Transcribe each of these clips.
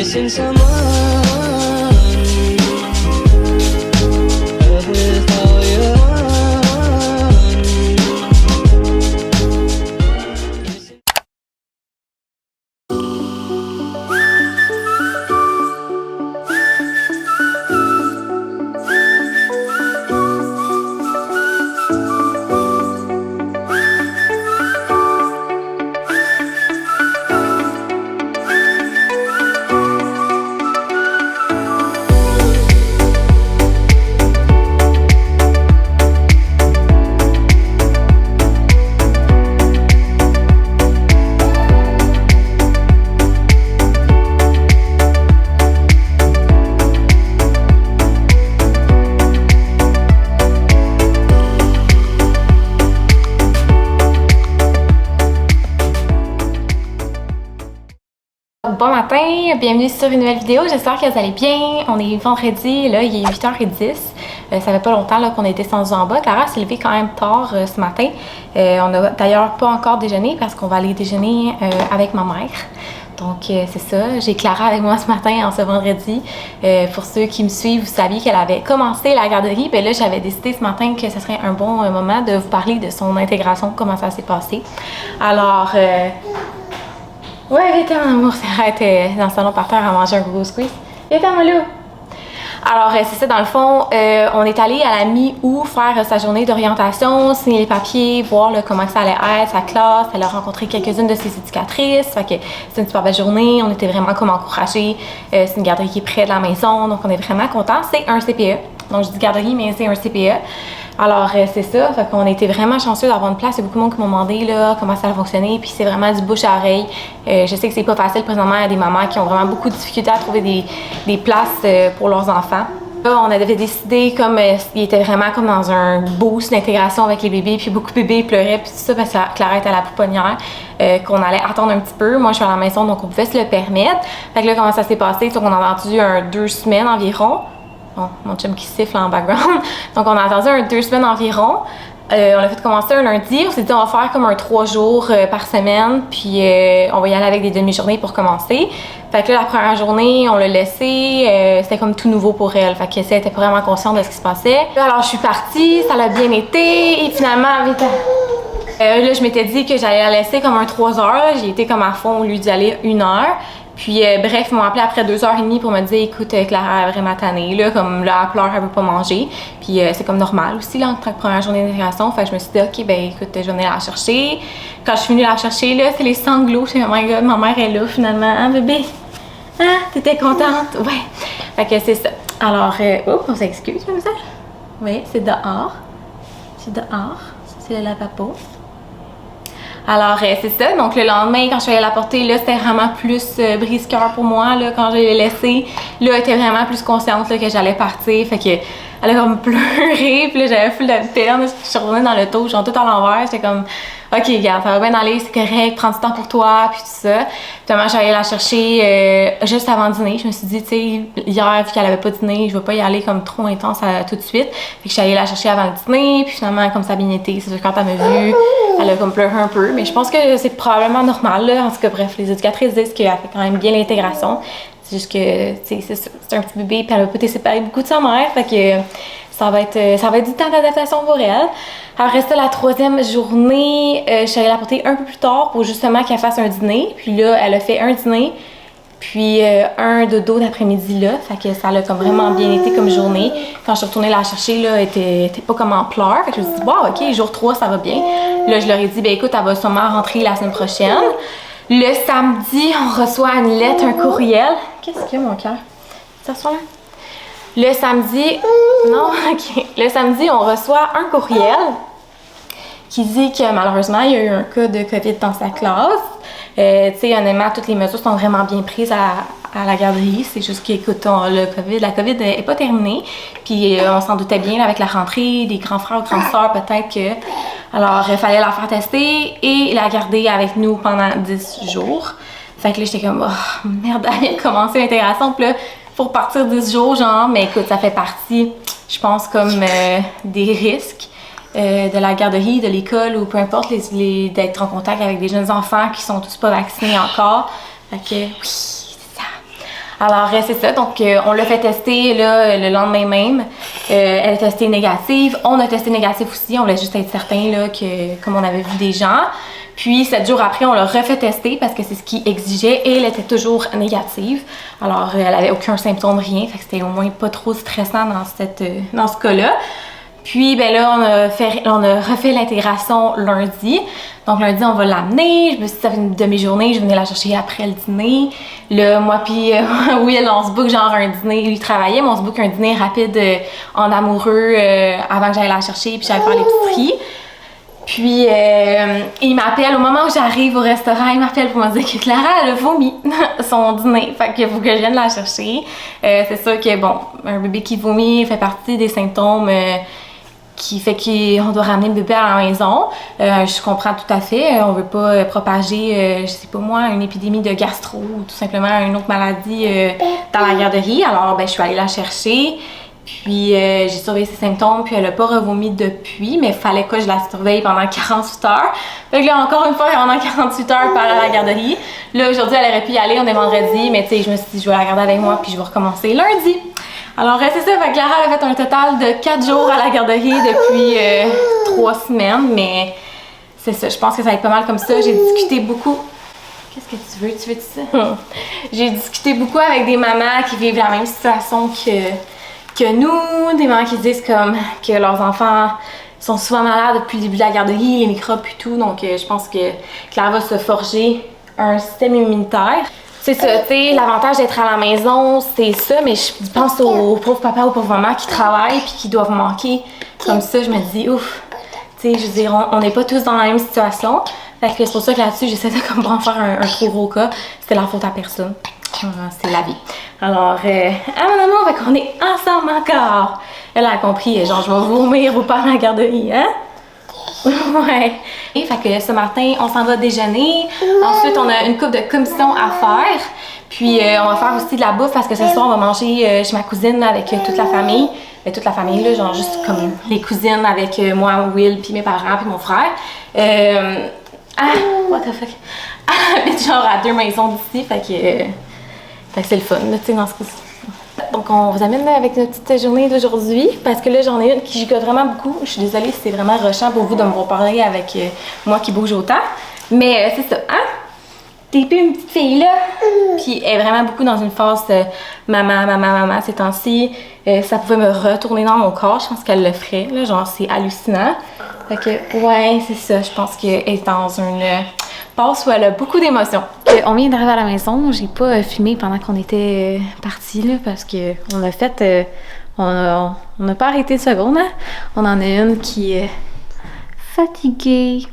missing someone. With all your Bon matin, bienvenue sur une nouvelle vidéo, j'espère que vous allez bien. On est vendredi, là il est 8h10. Ça fait pas longtemps qu'on a été descendu en bas. Clara s'est levée quand même tard ce matin. On n'a d'ailleurs pas encore déjeuné parce qu'on va aller déjeuner avec ma mère. Donc c'est ça, j'ai Clara avec moi ce matin en ce vendredi. Pour ceux qui me suivent, vous saviez qu'elle avait commencé la garderie. Bien là, j'avais décidé ce matin que ce serait un bon moment de vous parler de son intégration, comment ça s'est passé. Alors... ouais, viens mon amour, elle était dans le salon par terre à manger un gros squeeze. Viens mon loup! Alors, c'est ça, dans le fond, on est allé à la mi-août faire sa journée d'orientation, signer les papiers, voir là, comment ça allait être, sa classe. Elle a rencontré quelques-unes de ses éducatrices. Fait que c'est une super belle journée. On était vraiment comme encouragés. C'est une garderie qui est près de la maison, donc on est vraiment contents. C'est un CPE. Donc, je dis garderie, mais c'est un CPE. Alors, c'est ça. Fait qu'on a été vraiment chanceux d'avoir une place. Il y a beaucoup de monde qui m'ont demandé là, comment ça allait fonctionner. Puis c'est vraiment du bouche à oreille. Je sais que c'est pas facile présentement. Il y a des mamans qui ont vraiment beaucoup de difficultés à trouver des places pour leurs enfants. Là, on avait décidé, comme il était vraiment comme dans un boost d'intégration avec les bébés, puis beaucoup de bébés pleuraient, puis tout ça, parce que Clara était à la pouponnière, qu'on allait attendre un petit peu. Moi, je suis à la maison, donc on pouvait se le permettre. Fait que là, comment ça s'est passé? Donc, on a attendu 2 semaines environ. Bon, mon chum qui siffle en background. Donc, on a attendu 2 semaines environ. On a fait commencer un lundi. On s'est dit, on va faire comme un 3 jours par semaine. Puis, on va y aller avec des demi-journées pour commencer. Fait que là, la première journée, on l'a laissé. C'était comme tout nouveau pour elle. Fait que elle était vraiment consciente de ce qui se passait. Alors, je suis partie. Ça l'a bien été. Et finalement, là, je m'étais dit que j'allais la laisser comme un 3 heures. J'ai été comme à fond au lieu d'y aller 1 heure. Puis bref, ils m'ont appelé après 2h30 pour me dire écoute, Clara est vraiment tannée, là, comme là, elle pleure, elle veut pas manger. Puis c'est comme normal aussi, là, en tant que première journée d'intégration. Fait que je me suis dit, ok, ben écoute, je vais venir la chercher. Quand je suis venue la chercher, là, c'est les sanglots. Je suis dit, oh my god, ma mère est là finalement. Hein, bébé? Hein? T'étais contente? Ouais. Fait que c'est ça. Alors, on s'excuse comme ça. Oui, c'est dehors. C'est dehors. C'est le lavabo. Alors, c'est ça. Donc, le lendemain, quand je suis allée la porter, là, c'était vraiment plus brise-cœur pour moi, là, quand je l'ai laissée. Là, elle était vraiment plus consciente, là, que j'allais partir. Fait que, elle a comme pleuré. Puis là, j'avais full de peine. Je suis retournée dans l'auto, genre tout à l'envers. J'étais comme, ok, regarde, ça va bien aller, c'est correct, prends du temps pour toi, puis tout ça. Finalement, j'allais la chercher juste avant dîner. Je me suis dit, tu sais, hier, vu qu'elle avait pas dîné, je vais pas y aller comme trop intense tout de suite. Fait que je suis allée la chercher avant le dîner, puis finalement, comme ça a bien été, c'est sûr, quand elle m'a vue, elle a comme pleuré un peu. Mais je pense que c'est probablement normal, là. En tout cas, bref, les éducatrices disent qu'elle fait quand même bien l'intégration. C'est juste que, tu sais, c'est un petit bébé, puis elle a pas été séparée beaucoup de sa mère, fait que ça va être du temps d'adaptation pour elle. Alors, restait la 3e journée, je suis allée la porter un peu plus tard pour justement qu'elle fasse un dîner. Puis là, elle a fait un dîner, puis un dodo d'après-midi là. Fait que ça a comme vraiment bien été comme journée. Quand je suis retournée la chercher, là, elle était pas comme en pleurs. Fait que je me suis dit, bon, ok, jour 3, ça va bien. Là, je leur ai dit, ben écoute, elle va sûrement rentrer la semaine prochaine. Le samedi, on reçoit une lettre, un courriel. Qu'est-ce qu'il y a, mon cœur? Ça se là? Le samedi, non, ok. Le samedi, on reçoit un courriel qui dit que malheureusement, il y a eu un cas de COVID dans sa classe. Tu sais, honnêtement, toutes les mesures sont vraiment bien prises à la garderie. C'est juste qu'écoute, la COVID n'est pas terminée. Puis on s'en doutait bien là, avec la rentrée, des grands frères ou grandes sœurs, peut-être que. Alors, il fallait la faire tester et la garder avec nous pendant 10 jours. Fait que là, j'étais comme, oh merde, elle vient de commencer l'intégration. Puis là, faut repartir 10 jours, genre, mais écoute, ça fait partie, je pense, comme des risques de la garderie, de l'école ou peu importe, d'être en contact avec des jeunes enfants qui sont tous pas vaccinés encore. Fait que, oui, c'est ça. Alors, c'est ça. Donc, on l'a fait tester là, le lendemain même. Elle a testé négative. On a testé négatif aussi. On voulait juste être certain là, que, comme on avait vu des gens. Puis, 7 jours après, on l'a refait tester parce que c'est ce qu'il exigeait et elle était toujours négative. Alors, elle avait aucun symptôme, rien. Fait que c'était au moins pas trop stressant dans ce cas-là. Puis, ben là, on a refait l'intégration lundi. Donc, lundi, on va l'amener. Je me suis dit, ça fait une demi-journée. Je venais la chercher après le dîner. Là, moi, puis Will, on se book genre un dîner. Lui travaillait, mais on se book un dîner rapide en amoureux avant que j'aille la chercher. Puis, j'allais faire l'épicerie. Puis, il m'appelle au moment où j'arrive au restaurant. Il m'appelle pour me dire que Clara, elle a vomi son dîner. Fait qu'il faut que je vienne la chercher. C'est sûr que, bon, un bébé qui vomit fait partie des symptômes qui fait qu'on doit ramener le bébé à la maison. Je comprends tout à fait. On veut pas propager, je sais pas moi, une épidémie de gastro ou tout simplement une autre maladie dans la garderie. Alors, ben, je suis allée la chercher. Puis, j'ai surveillé ses symptômes, puis elle a pas revomi depuis, mais il fallait que je la surveille pendant 48 heures. Fait que là, encore une fois, pendant 48 heures, par à la garderie. Là, aujourd'hui, elle aurait pu y aller, on est vendredi, mais tu sais, je me suis dit, je vais la garder avec moi, puis je vais recommencer lundi. Alors, c'est ça, fait que Clara a fait un total de 4 jours à la garderie depuis 3 semaines, mais c'est ça, je pense que ça va être pas mal comme ça. J'ai discuté beaucoup. Qu'est-ce que tu veux? Tu veux ça? J'ai discuté beaucoup avec des mamans qui vivent la même situation que nous, des mamans qui disent comme que leurs enfants sont souvent malades depuis le début de la garderie, les microbes et tout, donc je pense que Clara va se forger un système immunitaire. C'est ça, tu sais, l'avantage d'être à la maison, c'est ça, mais je pense aux pauvres papas ou pauvres mamans qui travaillent puis qui doivent manquer. Comme ça, je me dis, ouf, tu sais, je veux dire, on n'est pas tous dans la même situation. Fait que c'est pour ça que là-dessus, j'essaie de comme en faire un trop gros cas. C'était la faute à personne. C'est la vie. Alors, mon amour, fait qu'on est ensemble encore. Elle a compris, genre, je vais vomir ou pas à la garderie, hein? Ouais. Et fait que ce matin, on s'en va déjeuner. Ensuite, on a une couple de commissions à faire. Puis, on va faire aussi de la bouffe parce que ce soir, on va manger chez ma cousine là, avec toute la famille. Toute la famille, là, genre juste comme les cousines avec moi, Will, puis mes parents, puis mon frère. What the fuck? Elle habite genre à 2 maisons d'ici, fait que c'est le fun, tu sais, dans ce cas-ci. Donc, on vous amène avec notre petite journée d'aujourd'hui parce que là, j'en ai une qui gigote vraiment beaucoup. Je suis désolée si c'est vraiment rushant pour vous de me reparler avec moi qui bouge autant. Mais c'est ça, hein? T'es plus une petite fille là? Puis elle est vraiment beaucoup dans une phase maman ces temps-ci. Ça pouvait me retourner dans mon corps. Je pense qu'elle le ferait, là. Genre, c'est hallucinant. Fait que, ouais, c'est ça. Je pense qu'elle est dans une passe où elle a beaucoup d'émotions. On vient d'arriver à la maison. J'ai pas filmé pendant qu'on était partis là parce que on a fait. On n'a pas arrêté une seconde. Hein? On en a une qui est fatiguée.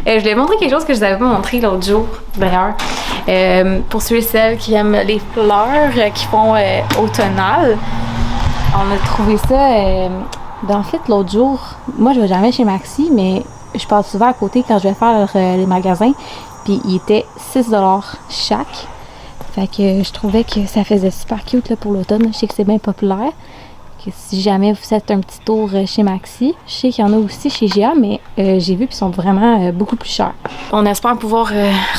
Je voulais montrer quelque chose que je vous avais pas montré l'autre jour, d'ailleurs. Pour ceux et celles qui aiment les fleurs qui font automnal, on a trouvé ça. En fait, l'autre jour, moi je vais jamais chez Maxi, mais je passe souvent à côté quand je vais faire les magasins. Puis il était 6$ chaque. Fait que je trouvais que ça faisait super cute là, pour l'automne. Je sais que c'est bien populaire. Que si jamais vous faites un petit tour chez Maxi, je sais qu'il y en a aussi chez GA, mais j'ai vu qu'ils sont vraiment beaucoup plus chers. On espère pouvoir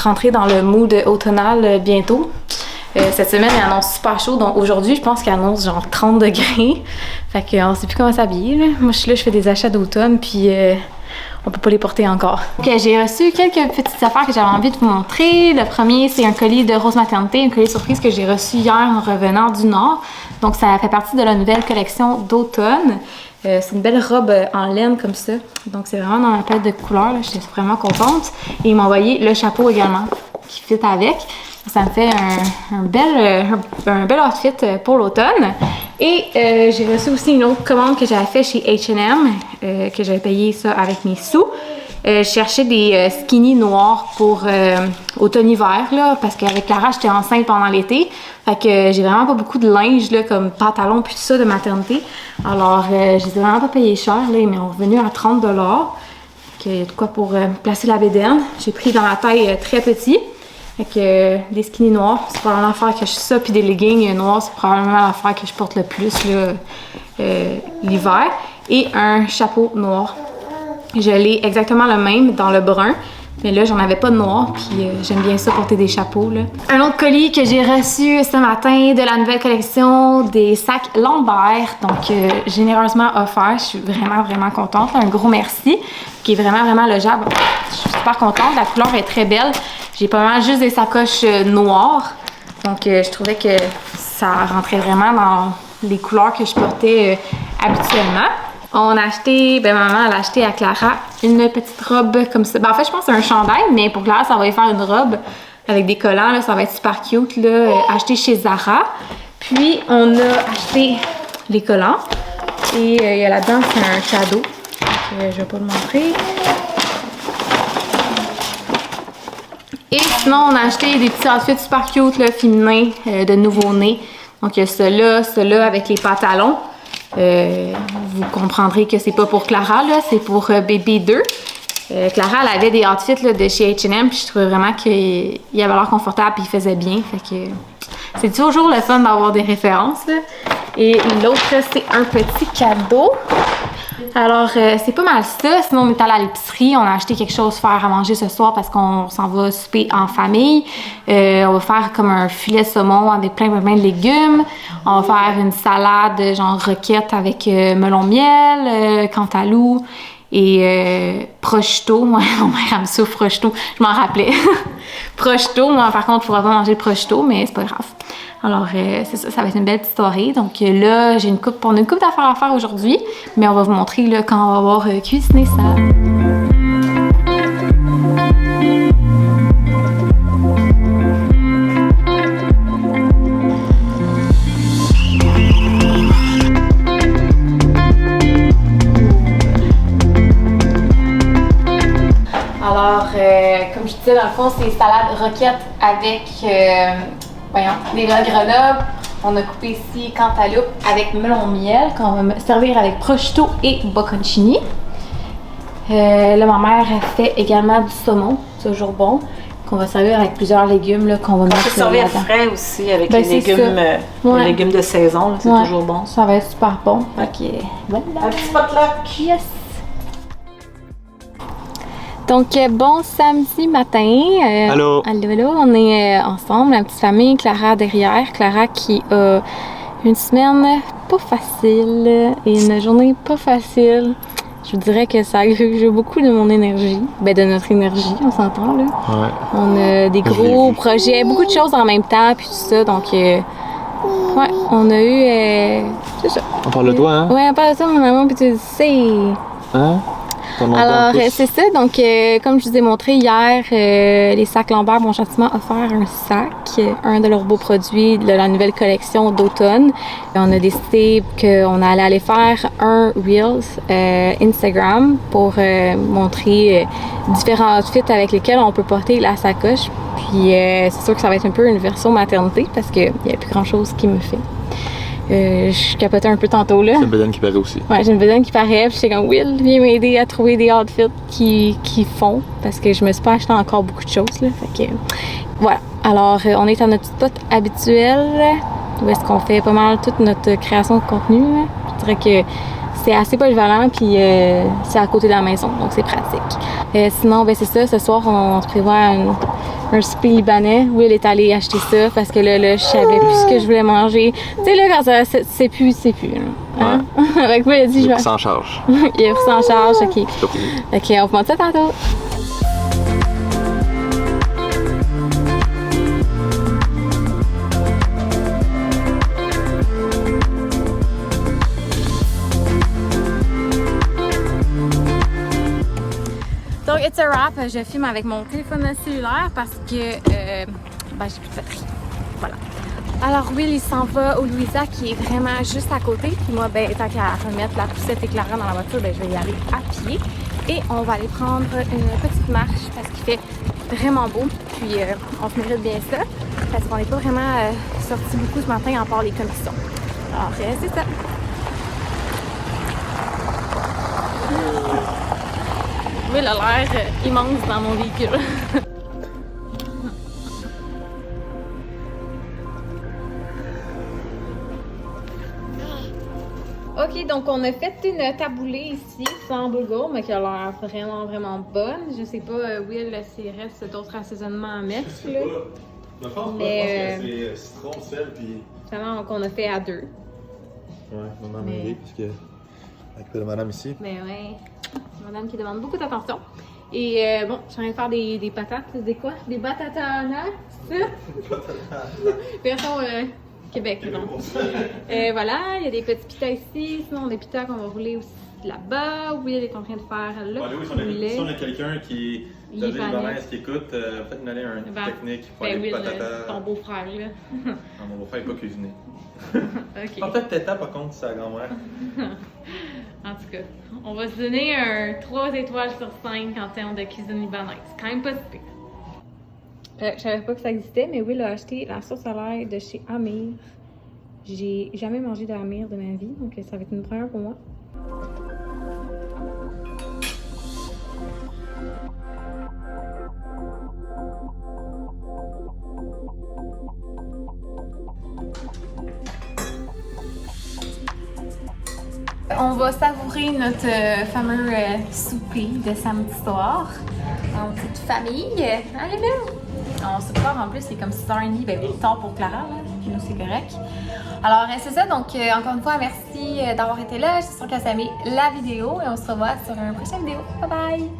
rentrer dans le mood automnal bientôt. Cette semaine, il annonce super chaud, donc aujourd'hui, je pense qu'il annonce genre 30 degrés. Fait qu'on sait plus comment s'habiller. Moi, je suis là, je fais des achats d'automne, puis on peut pas les porter encore. Ok, j'ai reçu quelques petites affaires que j'avais envie de vous montrer. Le premier, c'est un collier de Rose Maternité, un collier surprise que j'ai reçu hier en revenant du Nord. Donc, ça fait partie de la nouvelle collection d'automne. C'est une belle robe en laine comme ça. Donc, c'est vraiment dans ma palette de couleurs. Je suis vraiment contente. Et ils m'ont envoyé le chapeau également qui fit avec. Ça me fait un bel outfit pour l'automne. Et j'ai reçu aussi une autre commande que j'avais fait chez H&M, que j'avais payé ça avec mes sous. Je cherchais des skinny noirs pour automne-hiver, là, parce qu'avec Clara, j'étais enceinte pendant l'été. Fait que j'ai vraiment pas beaucoup de linge, là, comme pantalon puis tout ça de maternité. Alors, je les ai vraiment pas payés cher, là, ils m'ont revenu à 30$. Il y a de quoi pour placer la bédaine. J'ai pris dans la taille très petit. Fait que des skinny noirs, c'est probablement l'affaire que je suis ça, puis des leggings noirs, c'est probablement l'affaire que je porte le plus l'hiver. Et un chapeau noir. Je l'ai exactement le même dans le brun. Mais là, j'en avais pas de noir, puis j'aime bien ça porter des chapeaux, là. Un autre colis que j'ai reçu ce matin de la nouvelle collection des sacs Lambert, donc généreusement offert. Je suis vraiment, vraiment contente. Un gros merci, qui est vraiment, vraiment logeable. Je suis super contente. La couleur est très belle. J'ai pas mal juste des sacoches noires, donc je trouvais que ça rentrait vraiment dans les couleurs que je portais habituellement. On a acheté, ben maman elle a acheté à Clara une petite robe comme ça. Ben en fait je pense que c'est un chandail, mais pour Clara ça va y faire une robe avec des collants, là, ça va être super cute, là, acheté chez Zara. Puis on a acheté les collants et il y a là-dedans c'est un cadeau. Donc, je vais pas le montrer. Et sinon on a acheté des petits outfits super cute, là, féminins, de nouveau-nés. Donc il y a ceux-là avec les pantalons. Vous comprendrez que c'est pas pour Clara, là, c'est pour bébé 2. Clara, elle avait des outfits là, de chez H&M, puis je trouvais vraiment qu'il avait l'air confortable et il faisait bien. Fait que c'est toujours le fun d'avoir des références, là. Et l'autre, c'est un petit cadeau. Alors, c'est pas mal ça. Sinon, on est allé à l'épicerie. On a acheté quelque chose à faire à manger ce soir parce qu'on s'en va souper en famille. On va faire comme un filet saumon avec plein de légumes. On va faire une salade genre roquette avec melon miel, cantaloupe et prosciutto. Moi, mon mère elle me souffre prosciutto. Je m'en rappelais. Prosciutto. Moi, par contre, je pourrais pas manger le prosciutto, mais c'est pas grave. Alors, c'est ça, ça va être une belle petite soirée. Donc là, on a une coupe d'affaires à faire aujourd'hui, mais on va vous montrer là, quand on va avoir cuisiné ça. Alors, comme je disais, dans le fond, c'est salade roquette avec... voyons, des noix de Grenoble. On a coupé ici cantaloupe avec melon miel qu'on va servir avec prosciutto et bocconcini. Là, ma mère a fait également du saumon, toujours bon, qu'on va servir avec plusieurs légumes là, qu'on va mettre. On peut servir frais aussi avec les légumes de saison, c'est toujours bon. Ça va être super bon. Ok, voilà. Un petit potluck. Yes! Donc, bon samedi matin. Allô. Allô, on est ensemble, la petite famille, Clara derrière. Clara qui a une semaine pas facile et une journée pas facile. Je vous dirais que ça a grugé beaucoup de mon énergie. Ben, de notre énergie, on s'entend, là. Ouais. On a des gros projets, beaucoup de choses en même temps, puis tout ça. Donc, ouais, on a eu... c'est ça. On parle de toi, hein? Ouais, on parle de ça, mon amour, puis tu le sais. Hein? Alors, c'est ça. Donc, comme je vous ai montré hier, les sacs Lambert m'ont gentiment offert un sac, un de leurs beaux produits de la nouvelle collection d'automne. On a décidé qu'on allait aller faire un Reels Instagram pour montrer différents outfits avec lesquels on peut porter la sacoche. Puis, c'est sûr que ça va être un peu une version maternité parce qu'il n'y a plus grand-chose qui me fait. Je capotais un peu tantôt là. C'est une bedaine qui paraît aussi. Ouais, j'ai une bedaine qui paraît, puis j'étais comme Will, viens m'aider à trouver des outfits qui font, parce que je me suis pas acheté encore beaucoup de choses là. Fait que voilà. Alors on est à notre spot habituel, où est-ce qu'on fait pas mal toute notre création de contenu. Là. Je dirais que c'est assez polyvalent, puis c'est à côté de la maison, donc c'est pratique. Sinon, ben c'est ça, ce soir on se prévoit un souper libanais. Will est allé acheter ça parce que là je savais plus ce que je voulais manger. Tu sais, là, quand ça, c'est plus. Hein? Ouais. Avec Will, il a dit, il a pris ça en charge. Il a pris ça en charge, ok. Ok, on vous montre ça tantôt. Donc, it's a wrap. Je filme avec mon téléphone cellulaire parce que j'ai plus de batterie. Voilà. Alors, Will, il s'en va au Louisa qui est vraiment juste à côté. Puis moi, ben, tant qu'à remettre la poussette éclairante dans la voiture, ben, je vais y aller à pied. Et on va aller prendre une petite marche parce qu'il fait vraiment beau. Puis, on se mérite bien ça parce qu'on n'est pas vraiment sorti beaucoup ce matin en part les commissions. Alors, c'est ça. Will a l'air immense dans mon véhicule. Ok, donc on a fait une taboulée ici, sans bulgur, mais qui a l'air vraiment bonne. Je sais pas, Will, s'il reste d'autres assaisonnements à mettre, là. Je pense Mais, que c'est citron, sel, puis... Vraiment, qu'on a fait à deux. Ouais, maman m'a aidé, parce que... Avec la madame ici. Mais ouais, madame qui demande beaucoup d'attention. Et bon, je suis en train de faire des patates, c'est quoi? Des batatanas, c'est ça? Version Québec, donc. Voilà, il y a des petits pitas ici, sinon des pitas qu'on va rouler aussi là-bas. Will est en train de faire le poulet. Si on a quelqu'un qui est libanais qui écoute, peut-être nous aller à une technique pour aller Will, patatas. ton beau-frère, là. Non, mon beau-frère n'est pas cuisiner. Ok. Peut-être Teta, par contre, c'est sa grand-mère. En tout cas, on va se donner un 3 étoiles sur 5 en termes de cuisine libanaise. C'est quand même pas si pire. Je savais pas que ça existait, mais Will a acheté la sauce à l'ail de chez Amir. J'ai jamais mangé de Amir de ma vie, donc ça va être une première pour moi. On va savourer notre fameux souper de samedi soir en petite famille. Allez, bien! On se prépare en plus, c'est comme 6h30, ben tard pour Clara, là. Nous, c'est correct. Alors, c'est ça. Donc, encore une fois, merci d'avoir été là. J'espère que ça a aimé la vidéo et on se revoit sur une prochaine vidéo. Bye bye!